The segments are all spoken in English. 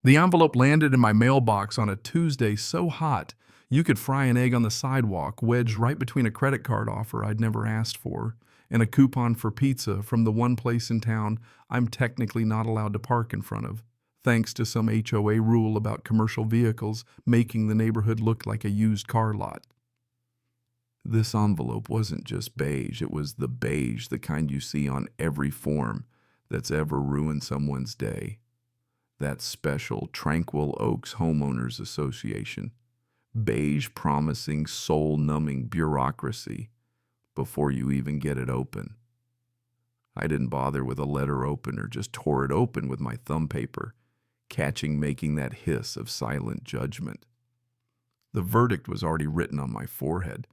The envelope landed in my mailbox on a Tuesday so hot you could fry an egg on the sidewalk, wedged right between a credit card offer I'd never asked for and a coupon for pizza from the one place in town I'm technically not allowed to park in front of, thanks to some HOA rule about commercial vehicles making the neighborhood look like a used car lot. This envelope wasn't just beige, it was the beige, the kind you see on every form that's ever ruined someone's day. That special Tranquil Oaks Homeowners Association. Beige promising soul-numbing bureaucracy before you even get it open. I didn't bother with a letter opener, just tore it open with my thumb paper, making that hiss of silent judgment. The verdict was already written on my forehead.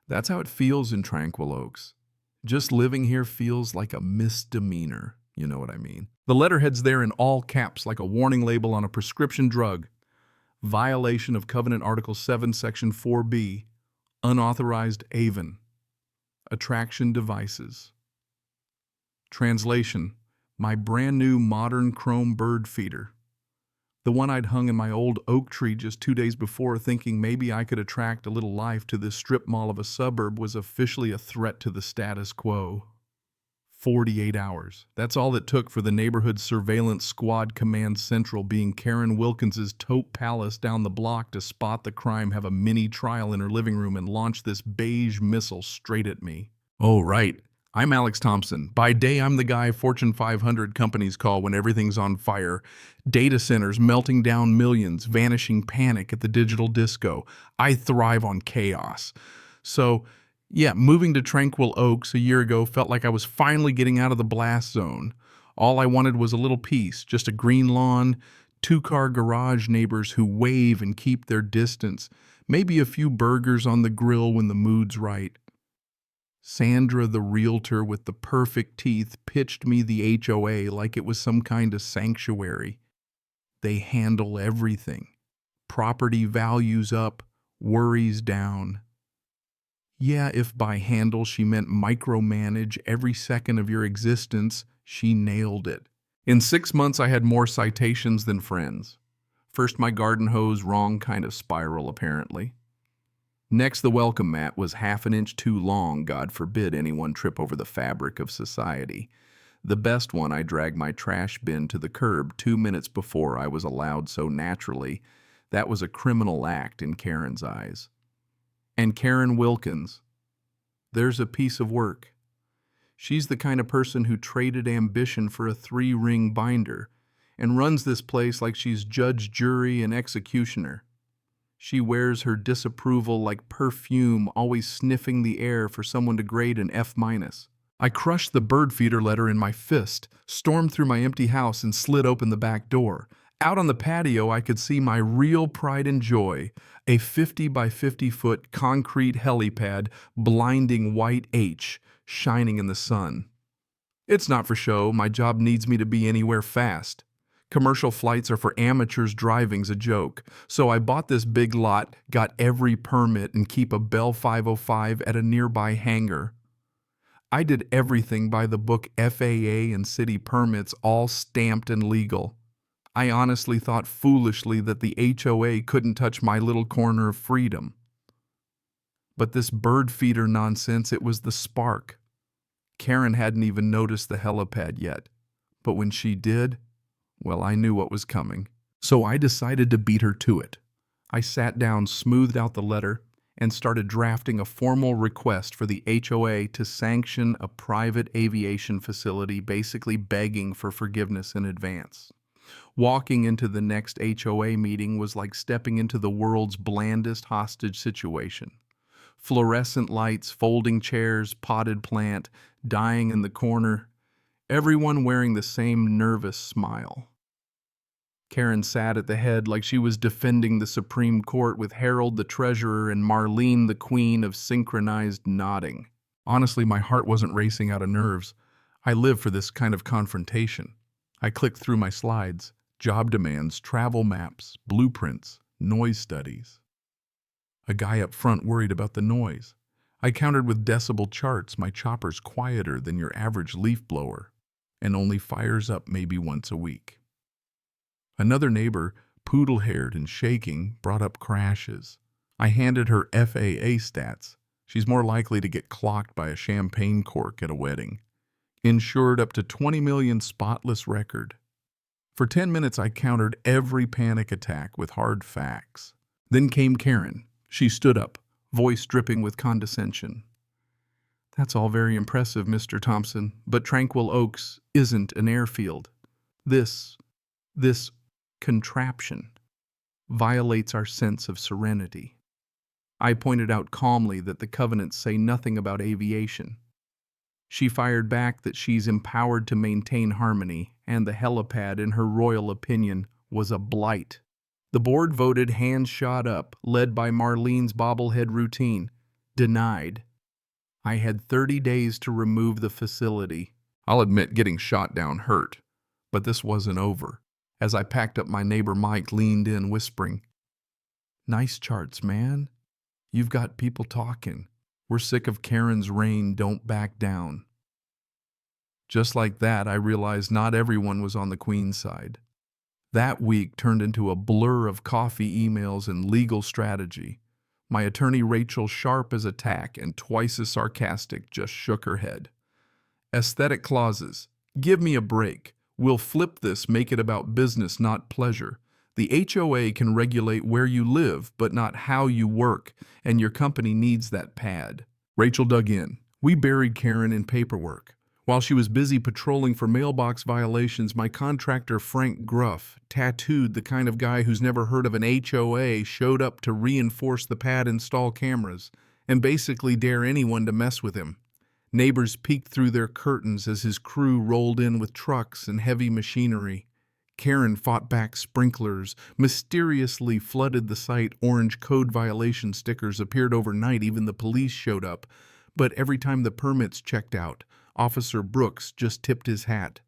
That's how it feels in Tranquil Oaks. Just living here feels like a misdemeanor. You know what I mean. The letterhead's there in all caps like a warning label on a prescription drug. Violation of Covenant Article 7, Section 4B. Unauthorized AVEN. Attraction devices. Translation: my brand new modern chrome bird feeder. The one I'd hung in my old oak tree just 2 days before, thinking maybe I could attract a little life to this strip mall of a suburb, was officially a threat to the status quo. 48 hours. That's all it took for the neighborhood surveillance squad command central, being Karen Wilkins's taupe palace down the block, to spot the crime, have a mini trial in her living room, and launch this beige missile straight at me. Oh, right. I'm Alex Thompson. By day, I'm the guy Fortune 500 companies call when everything's on fire. Data centers melting down millions, vanishing panic at the digital disco. I thrive on chaos. So, yeah, moving to Tranquil Oaks a year ago felt like I was finally getting out of the blast zone. All I wanted was a little peace, just a green lawn, two-car garage neighbors who wave and keep their distance, maybe a few burgers on the grill when the mood's right. Sandra, the realtor with the perfect teeth, pitched me the HOA like it was some kind of sanctuary. They handle everything. Property values up, worries down. Yeah, if by handle she meant micromanage every second of your existence, she nailed it. In 6 months, I had more citations than friends. First, my garden hose, wrong kind of spiral, apparently. Next, the welcome mat was half an inch too long. God forbid anyone trip over the fabric of society. The best one, I dragged my trash bin to the curb 2 minutes before I was allowed so naturally. That was a criminal act in Karen's eyes. And Karen Wilkins, there's a piece of work. She's the kind of person who traded ambition for a 3-ring binder and runs this place like she's judge, jury, and executioner. She wears her disapproval like perfume, always sniffing the air for someone to grade an F-. I crushed the bird feeder letter in my fist, stormed through my empty house, and slid open the back door. Out on the patio, I could see my real pride and joy, a 50 by 50-foot concrete helipad, blinding white H, shining in the sun. It's not for show. My job needs me to be anywhere fast. Commercial flights are for amateurs, driving's a joke. So I bought this big lot, got every permit, and keep a Bell 505 at a nearby hangar. I did everything by the book, FAA and city permits, all stamped and legal. I honestly thought foolishly that the HOA couldn't touch my little corner of freedom. But this bird feeder nonsense, it was the spark. Karen hadn't even noticed the helipad yet. But when she did, well, I knew what was coming. So I decided to beat her to it. I sat down, smoothed out the letter, and started drafting a formal request for the HOA to sanction a private aviation facility, basically begging for forgiveness in advance. Walking into the next HOA meeting was like stepping into the world's blandest hostage situation. Fluorescent lights, folding chairs, potted plant, dying in the corner, everyone wearing the same nervous smile. Karen sat at the head like she was defending the Supreme Court, with Harold the treasurer and Marlene the queen of synchronized nodding. Honestly, my heart wasn't racing out of nerves. I live for this kind of confrontation. I clicked through my slides, job demands, travel maps, blueprints, noise studies. A guy up front worried about the noise. I countered with decibel charts. My chopper's quieter than your average leaf blower and only fires up maybe once a week. Another neighbor, poodle-haired and shaking, brought up crashes. I handed her FAA stats. She's more likely to get clocked by a champagne cork at a wedding. Insured up to 20 million spotless record. For 10 minutes, I countered every panic attack with hard facts. Then came Karen. She stood up, voice dripping with condescension. That's all very impressive, Mr. Thompson, but Tranquil Oaks isn't an airfield. This contraption violates our sense of serenity. I pointed out calmly that the covenants say nothing about aviation. She fired back that she's empowered to maintain harmony, and the helipad, in her royal opinion, was a blight. The board voted, hands shot up, led by Marlene's bobblehead routine. Denied. I had 30 days to remove the facility. I'll admit getting shot down hurt, but this wasn't over. As I packed up, my neighbor Mike leaned in, whispering, "Nice charts, man. You've got people talking. We're sick of Karen's reign, don't back down." Just like that, I realized not everyone was on the Queen's side. That week turned into a blur of coffee emails and legal strategy. My attorney Rachel, sharp as a tack and twice as sarcastic, just shook her head. Aesthetic clauses. Give me a break. We'll flip this, make it about business, not pleasure. The HOA can regulate where you live, but not how you work, and your company needs that pad. Rachel dug in. We buried Karen in paperwork. While she was busy patrolling for mailbox violations, my contractor Frank Gruff, tattooed, the kind of guy who's never heard of an HOA, showed up to reinforce the pad, install cameras, and basically dare anyone to mess with him. Neighbors peeked through their curtains as his crew rolled in with trucks and heavy machinery. Karen fought back sprinklers, mysteriously flooded the site. Orange code violation stickers appeared overnight. Even the police showed up. But every time the permits checked out, Officer Brooks just tipped his hat.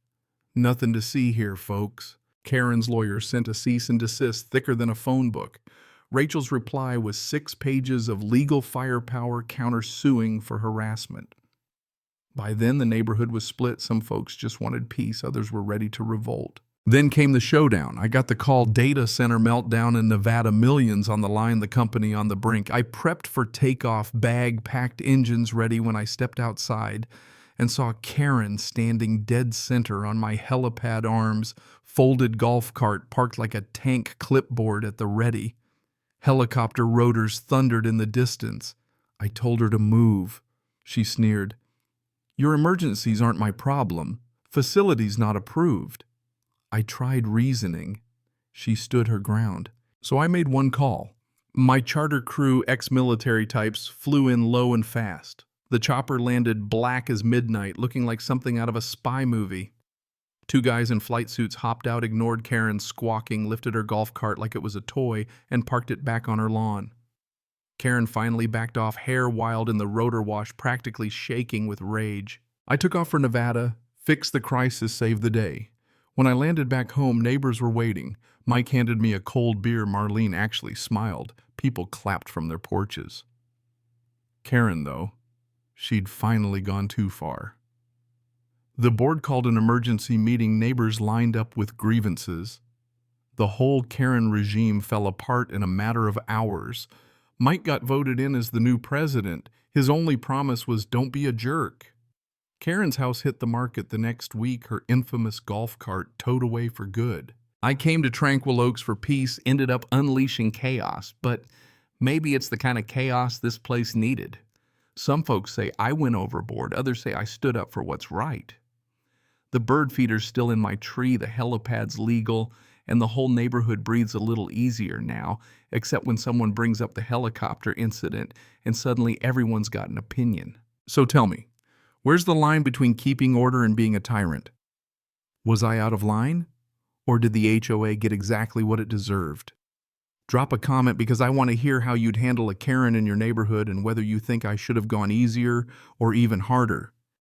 "Nothing to see here, folks." Karen's lawyer sent a cease and desist thicker than a phone book. Rachel's reply was 6 pages of legal firepower countersuing for harassment. By then, the neighborhood was split. Some folks just wanted peace. Others were ready to revolt. Then came the showdown. I got the call, data center meltdown in Nevada, millions on the line, the company on the brink. I prepped for takeoff, bag packed, engines ready, when I stepped outside and saw Karen standing dead center on my helipad arms, folded golf cart parked like a tank clipboard at the ready. Helicopter rotors thundered in the distance. I told her to move. She sneered. "Your emergencies aren't my problem. Facility's not approved." I tried reasoning. She stood her ground. So I made one call. My charter crew, ex-military types, flew in low and fast. The chopper landed black as midnight, looking like something out of a spy movie. 2 guys in flight suits hopped out, ignored Karen squawking, lifted her golf cart like it was a toy, and parked it back on her lawn. Karen finally backed off, hair wild in the rotor wash, practically shaking with rage. I took off for Nevada, fixed the crisis, saved the day. When I landed back home, neighbors were waiting. Mike handed me a cold beer. Marlene actually smiled. People clapped from their porches. Karen, though, she'd finally gone too far. The board called an emergency meeting. Neighbors lined up with grievances. The whole Karen regime fell apart in a matter of hours. Mike got voted in as the new president. His only promise was, "Don't be a jerk." Karen's house hit the market the next week, her infamous golf cart towed away for good. I came to Tranquil Oaks for peace, ended up unleashing chaos, but maybe it's the kind of chaos this place needed. Some folks say I went overboard, others say I stood up for what's right. The bird feeder's still in my tree, the helipad's legal, and the whole neighborhood breathes a little easier now, except when someone brings up the helicopter incident and suddenly everyone's got an opinion. So tell me, where's the line between keeping order and being a tyrant? Was I out of line? Or did the HOA get exactly what it deserved? Drop a comment because I want to hear how you'd handle a Karen in your neighborhood and whether you think I should have gone easier or even harder.